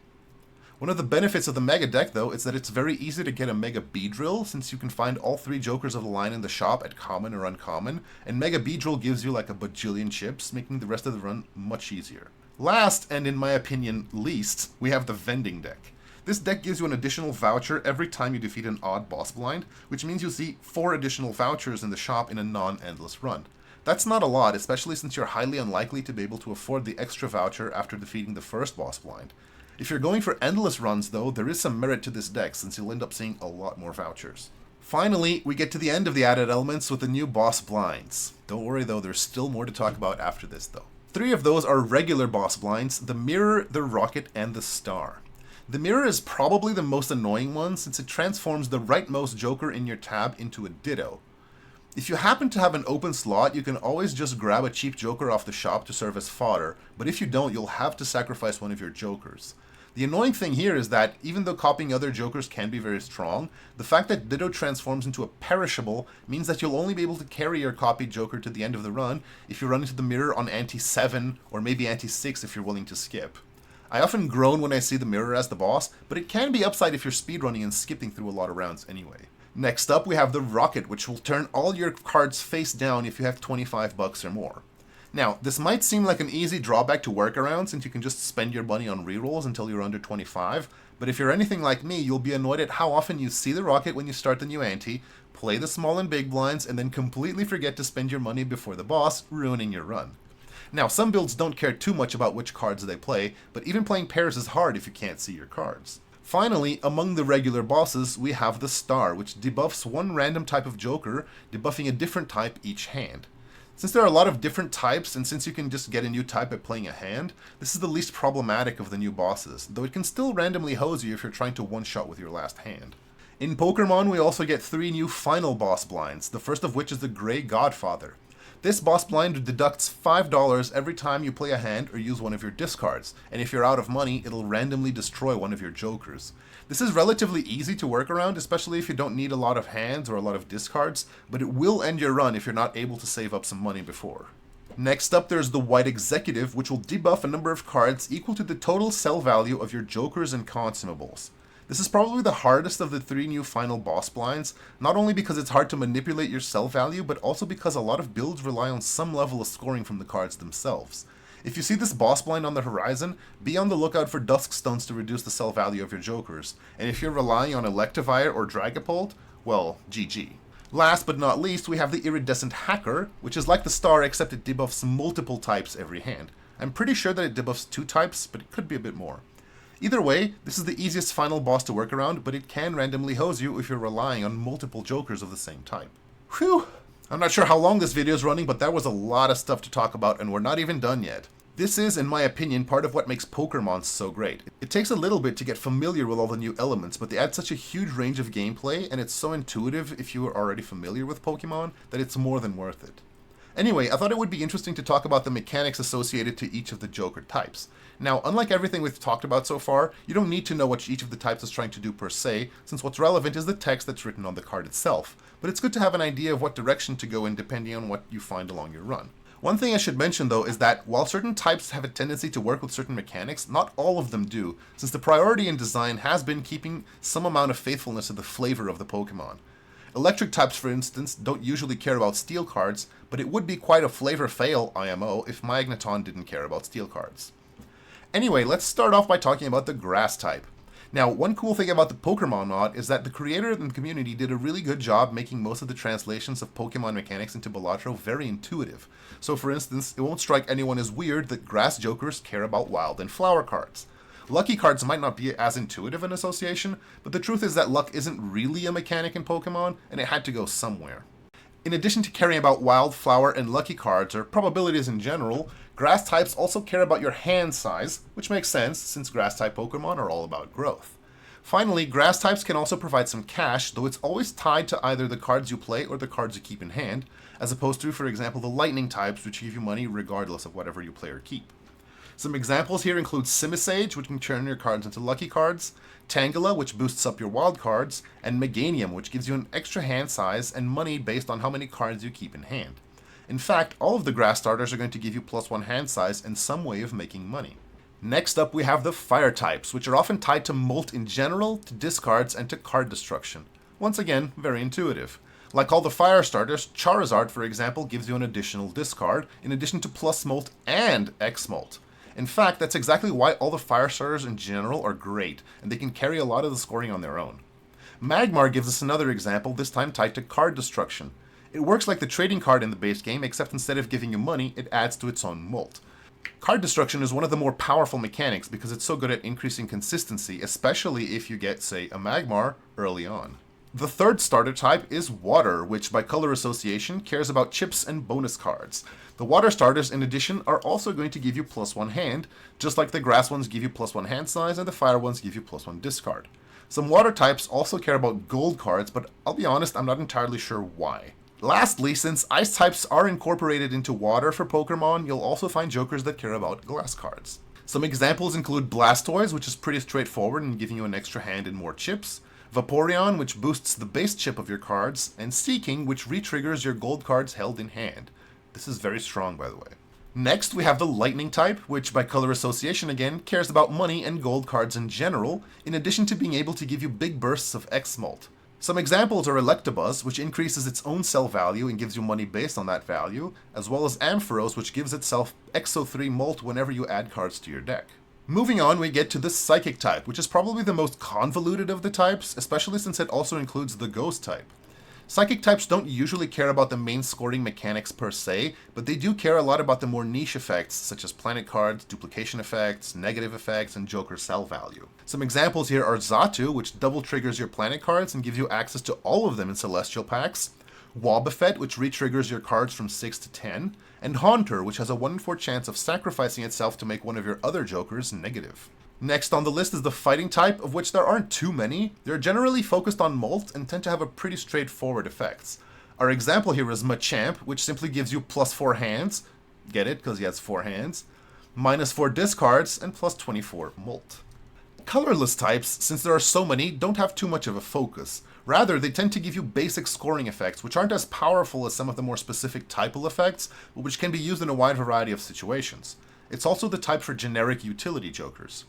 One of the benefits of the Mega deck, though, is that it's very easy to get a Mega Beedrill, since you can find all 3 jokers of the line in the shop at common or uncommon, and Mega Beedrill gives you like a bajillion chips, making the rest of the run much easier. Last, and in my opinion least, we have the Vending deck. This deck gives you an additional voucher every time you defeat an odd boss blind, which means you'll see 4 additional vouchers in the shop in a non-endless run. That's not a lot, especially since you're highly unlikely to be able to afford the extra voucher after defeating the first boss blind. If you're going for endless runs, though, there is some merit to this deck, since you'll end up seeing a lot more vouchers. Finally, we get to the end of the added elements with the new boss blinds. Don't worry though, there's still more to talk about after this though. 3 of those are regular boss blinds: the Mirror, the Rocket, and the Star. The Mirror is probably the most annoying one, since it transforms the rightmost joker in your tab into a Ditto. If you happen to have an open slot, you can always just grab a cheap joker off the shop to serve as fodder, but if you don't, you'll have to sacrifice one of your jokers. The annoying thing here is that, even though copying other jokers can be very strong, the fact that Ditto transforms into a perishable means that you'll only be able to carry your copied joker to the end of the run if you run into the Mirror on ante 7, or maybe ante 6 if you're willing to skip. I often groan when I see the Mirror as the boss, but it can be upside if you're speedrunning and skipping through a lot of rounds anyway. Next up, we have the Rocket, which will turn all your cards face down if you have 25 bucks or more. Now, this might seem like an easy drawback to work around, since you can just spend your money on rerolls until you're under 25, but if you're anything like me, you'll be annoyed at how often you see the Rocket when you start the new ante, play the small and big blinds, and then completely forget to spend your money before the boss, ruining your run. Now, some builds don't care too much about which cards they play, but even playing pairs is hard if you can't see your cards. Finally, among the regular bosses, we have the Star, which debuffs one random type of joker, debuffing a different type each hand. Since there are a lot of different types, and since you can just get a new type by playing a hand, this is the least problematic of the new bosses, though it can still randomly hose you if you're trying to one-shot with your last hand. In Pokermon, we also get 3 new final boss blinds, the first of which is the Grey Godfather. This boss blind deducts $5 every time you play a hand or use one of your discards, and if you're out of money, it'll randomly destroy one of your jokers. This is relatively easy to work around, especially if you don't need a lot of hands or a lot of discards, but it will end your run if you're not able to save up some money before. Next up, there's the White Executive, which will debuff a number of cards equal to the total sell value of your jokers and consumables. This is probably the hardest of the 3 new final boss blinds, not only because it's hard to manipulate your sell value, but also because a lot of builds rely on some level of scoring from the cards themselves. If you see this boss blind on the horizon, be on the lookout for Dusk Stones to reduce the sell value of your jokers, and if you're relying on Electivire or Dragapult, well, GG. Last but not least, we have the Iridescent Hacker, which is like the Star except it debuffs multiple types every hand. I'm pretty sure that it debuffs 2 types, but it could be a bit more. Either way, this is the easiest final boss to work around, but it can randomly hose you if you're relying on multiple jokers of the same type. Whew! I'm not sure how long this video is running, but that was a lot of stuff to talk about, and we're not even done yet. This is, in my opinion, part of what makes Pokermon so great. It takes a little bit to get familiar with all the new elements, but they add such a huge range of gameplay, and it's so intuitive if you are already familiar with Pokemon, that it's more than worth it. Anyway, I thought it would be interesting to talk about the mechanics associated to each of the Joker types. Now, unlike everything we've talked about so far, you don't need to know what each of the types is trying to do per se, since what's relevant is the text that's written on the card itself, but it's good to have an idea of what direction to go in depending on what you find along your run. One thing I should mention though is that while certain types have a tendency to work with certain mechanics, not all of them do, since the priority in design has been keeping some amount of faithfulness to the flavor of the Pokemon. Electric types, for instance, don't usually care about steel cards, but it would be quite a flavor fail, IMO, if Magneton didn't care about steel cards. Anyway, let's start off by talking about the grass type. Now, one cool thing about the Pokermon mod is that the creator and the community did a really good job making most of the translations of Pokemon mechanics into Balatro very intuitive. So for instance, it won't strike anyone as weird that grass jokers care about wild and flower cards. Lucky cards might not be as intuitive an association, but the truth is that luck isn't really a mechanic in Pokemon, and it had to go somewhere. In addition to caring about wildflower and lucky cards, or probabilities in general, grass types also care about your hand size, which makes sense since grass type Pokemon are all about growth. Finally, grass types can also provide some cash, though it's always tied to either the cards you play or the cards you keep in hand, as opposed to, for example, the lightning types, which give you money regardless of whatever you play or keep. Some examples here include Simisage, which can turn your cards into lucky cards, Tangela, which boosts up your wild cards, and Meganium, which gives you an extra hand size and money based on how many cards you keep in hand. In fact, all of the grass starters are going to give you +1 hand size and some way of making money. Next up, we have the fire types, which are often tied to Molt in general, to discards, and to card destruction. Once again, very intuitive. Like all the fire starters, Charizard, for example, gives you an additional discard, in addition to plus Molt and X Molt. In fact, that's exactly why all the fire starters in general are great, and they can carry a lot of the scoring on their own. Magmar gives us another example, this time tied to card destruction. It works like the trading card in the base game, except instead of giving you money, it adds to its own Molt. Card destruction is one of the more powerful mechanics because it's so good at increasing consistency, especially if you get, say, a Magmar early on. The third starter type is Water, which by color association cares about chips and bonus cards. The Water starters, in addition, are also going to give you +1 hand, just like the grass ones give you +1 hand size and the fire ones give you +1 discard. Some Water types also care about gold cards, but I'll be honest, I'm not entirely sure why. Lastly, since ice types are incorporated into water for Pokémon, you'll also find jokers that care about glass cards. Some examples include Blastoise, which is pretty straightforward and giving you an extra hand and more chips, Vaporeon, which boosts the base chip of your cards, and Seeking, which re-triggers your gold cards held in hand. This is very strong, by the way. Next, we have the Lightning type, which by color association again, cares about money and gold cards in general, in addition to being able to give you big bursts of X-Molt. Some examples are Electabuzz, which increases its own cell value and gives you money based on that value, as well as Ampharos, which gives itself Exo3 Molt whenever you add cards to your deck. Moving on, we get to the Psychic type, which is probably the most convoluted of the types, especially since it also includes the Ghost type. Psychic types don't usually care about the main scoring mechanics per se, but they do care a lot about the more niche effects, such as planet cards, duplication effects, negative effects, and Joker cell value. Some examples here are Xatu, which double triggers your planet cards and gives you access to all of them in Celestial packs, Wobbuffet, which re-triggers your cards from 6 to 10, and Haunter, which has a 1 in 4 chance of sacrificing itself to make one of your other Jokers negative. Next on the list is the Fighting type, of which there aren't too many. They're generally focused on Molt and tend to have a pretty straightforward effects. Our example here is Machamp, which simply gives you +4 hands, get it, because he has 4 hands, -4 discards, and +24 Molt. Colorless types, since there are so many, don't have too much of a focus. Rather, they tend to give you basic scoring effects, which aren't as powerful as some of the more specific typal effects, but which can be used in a wide variety of situations. It's also the type for generic utility jokers.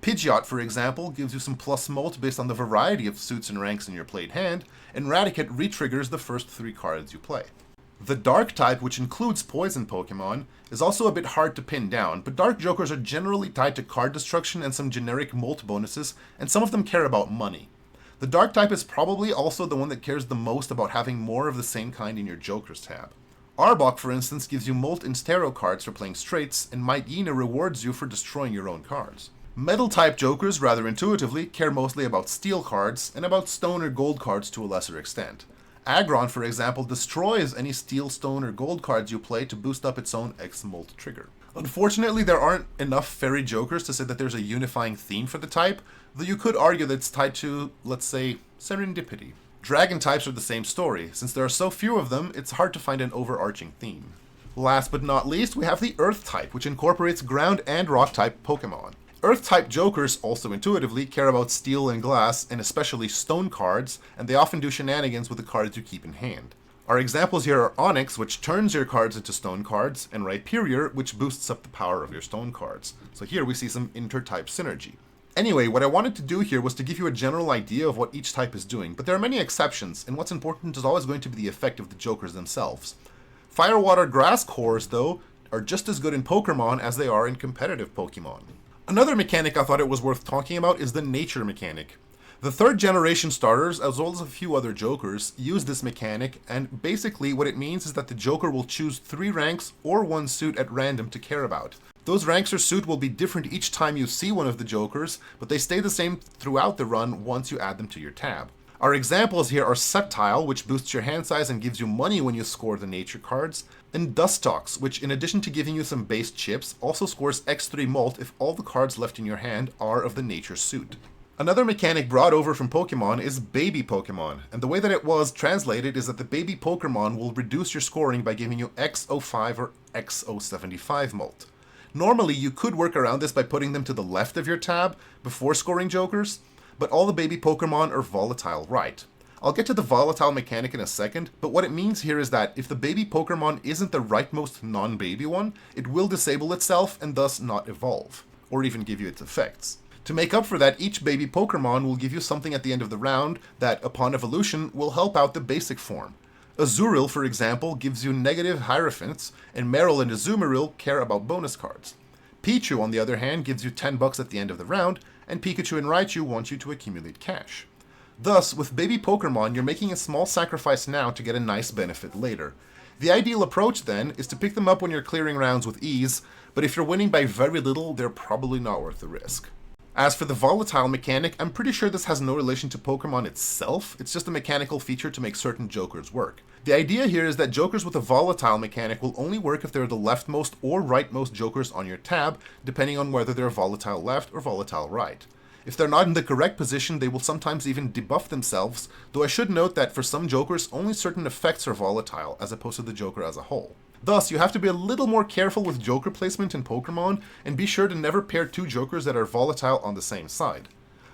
Pidgeot, for example, gives you some plus Molt based on the variety of suits and ranks in your played hand, and Raticate re-triggers the first 3 cards you play. The Dark type, which includes Poison Pokemon, is also a bit hard to pin down, but Dark Jokers are generally tied to card destruction and some generic Molt bonuses, and some of them care about money. The Dark type is probably also the one that cares the most about having more of the same kind in your Jokers tab. Arbok, for instance, gives you Molt and Stero cards for playing straights, and Mightyena rewards you for destroying your own cards. Metal-type Jokers, rather intuitively, care mostly about Steel cards, and about Stone or Gold cards to a lesser extent. Aggron, for example, destroys any Steel, Stone, or Gold cards you play to boost up its own X-Molt trigger. Unfortunately, there aren't enough Fairy Jokers to say that there's a unifying theme for the type, though you could argue that it's tied to, let's say, serendipity. Dragon types are the same story. Since there are so few of them, it's hard to find an overarching theme. Last but not least, we have the Earth type, which incorporates Ground and Rock type Pokemon. Earth-type Jokers, also intuitively, care about Steel and Glass, and especially Stone cards, and they often do shenanigans with the cards you keep in hand. Our examples here are Onix, which turns your cards into Stone cards, and Rhyperior, which boosts up the power of your Stone cards. So here we see some inter-type synergy. Anyway, what I wanted to do here was to give you a general idea of what each type is doing, but there are many exceptions, and what's important is always going to be the effect of the Jokers themselves. Fire, Water, Grass cores, though, are just as good in Pokermon as they are in competitive Pokemon. Another mechanic I thought it was worth talking about is the Nature mechanic. The 3rd generation starters, as well as a few other Jokers, use this mechanic, and basically what it means is that the Joker will choose 3 ranks or 1 suit at random to care about. Those ranks or suit will be different each time you see one of the Jokers, but they stay the same throughout the run once you add them to your tab. Our examples here are Subtile, which boosts your hand size and gives you money when you score the nature cards, and Dustox, which in addition to giving you some base chips, also scores X3 Molt if all the cards left in your hand are of the nature suit. Another mechanic brought over from Pokemon is Baby Pokemon, and the way that it was translated is that the Baby Pokemon will reduce your scoring by giving you X05 or X075 Molt. Normally, you could work around this by putting them to the left of your tab before scoring Jokers, but all the Baby Pokemon are Volatile right. I'll get to the Volatile mechanic in a second, but what it means here is that if the Baby Pokemon isn't the rightmost non-baby one, it will disable itself and thus not evolve, or even give you its effects. To make up for that, each Baby Pokemon will give you something at the end of the round that, upon evolution, will help out the basic form. Azurill, for example, gives you negative Hierophants, and Marill and Azumarill care about bonus cards. Pichu, on the other hand, gives you 10 bucks at the end of the round, and Pikachu and Raichu want you to accumulate cash. Thus, with Baby Pokémon, you're making a small sacrifice now to get a nice benefit later. The ideal approach, then, is to pick them up when you're clearing rounds with ease, but if you're winning by very little, they're probably not worth the risk. As for the Volatile mechanic, I'm pretty sure this has no relation to Pokemon itself, it's just a mechanical feature to make certain Jokers work. The idea here is that Jokers with a Volatile mechanic will only work if they're the leftmost or rightmost Jokers on your tab, depending on whether they're Volatile left or Volatile right. If they're not in the correct position, they will sometimes even debuff themselves, though I should note that for some Jokers, only certain effects are volatile, as opposed to the Joker as a whole. Thus, you have to be a little more careful with Joker placement in Pokémon, and be sure to never pair two Jokers that are volatile on the same side.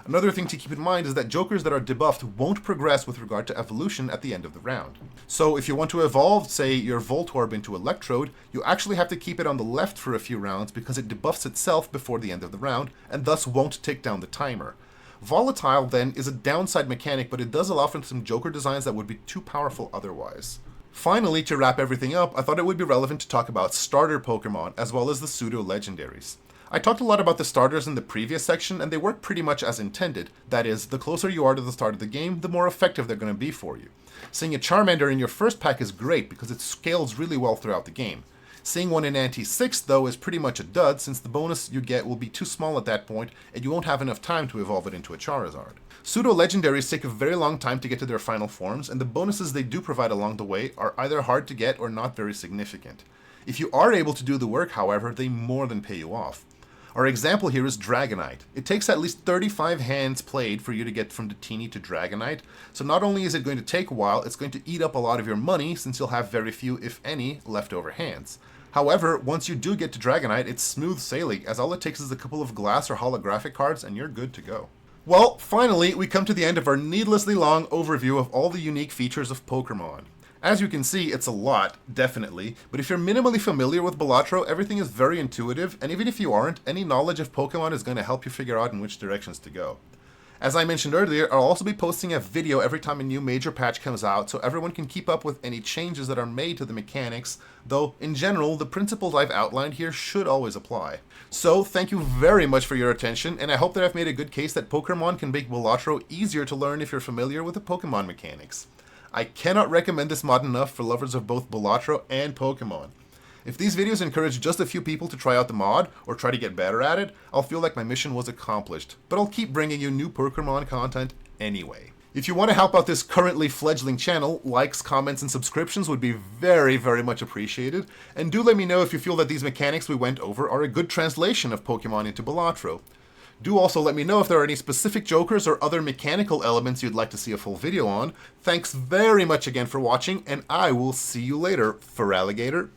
Another thing to keep in mind is that Jokers that are debuffed won't progress with regard to evolution at the end of the round. So if you want to evolve, say, your Voltorb into Electrode, you actually have to keep it on the left for a few rounds because it debuffs itself before the end of the round, and thus won't tick down the timer. Volatile, then, is a downside mechanic, but it does allow for some Joker designs that would be too powerful otherwise. Finally, to wrap everything up, I thought it would be relevant to talk about starter Pokémon, as well as the Pseudolegendaries. I talked a lot about the starters in the previous section, and they work pretty much as intended. That is, the closer you are to the start of the game, the more effective they're going to be for you. Seeing a Charmander in your first pack is great because it scales really well throughout the game. Seeing one in Ante-6, though, is pretty much a dud, since the bonus you get will be too small at that point, and you won't have enough time to evolve it into a Charizard. Pseudo-Legendaries take a very long time to get to their final forms, and the bonuses they do provide along the way are either hard to get or not very significant. If you are able to do the work, however, they more than pay you off. Our example here is Dragonite. It takes at least 35 hands played for you to get from Detini to Dragonite, so not only is it going to take a while, it's going to eat up a lot of your money since you'll have very few, if any, leftover hands. However, once you do get to Dragonite, it's smooth sailing, as all it takes is a couple of glass or holographic cards and you're good to go. Well, finally, we come to the end of our needlessly long overview of all the unique features of Pokémon. As you can see, it's a lot, definitely, but if you're minimally familiar with Balatro, everything is very intuitive, and even if you aren't, any knowledge of Pokemon is going to help you figure out in which directions to go. As I mentioned earlier, I'll also be posting a video every time a new major patch comes out, so everyone can keep up with any changes that are made to the mechanics, though, in general, the principles I've outlined here should always apply. So, thank you very much for your attention, and I hope that I've made a good case that Pokermon can make Balatro easier to learn if you're familiar with the Pokemon mechanics. I cannot recommend this mod enough for lovers of both Balatro and Pokemon. If these videos encourage just a few people to try out the mod, or try to get better at it, I'll feel like my mission was accomplished, but I'll keep bringing you new Pokémon content anyway. If you want to help out this currently fledgling channel, likes, comments, and subscriptions would be very, very much appreciated, and do let me know if you feel that these mechanics we went over are a good translation of Pokemon into Balatro. Do also let me know if there are any specific Jokers or other mechanical elements you'd like to see a full video on. Thanks very much again for watching, and I will see you later, Feraligatr.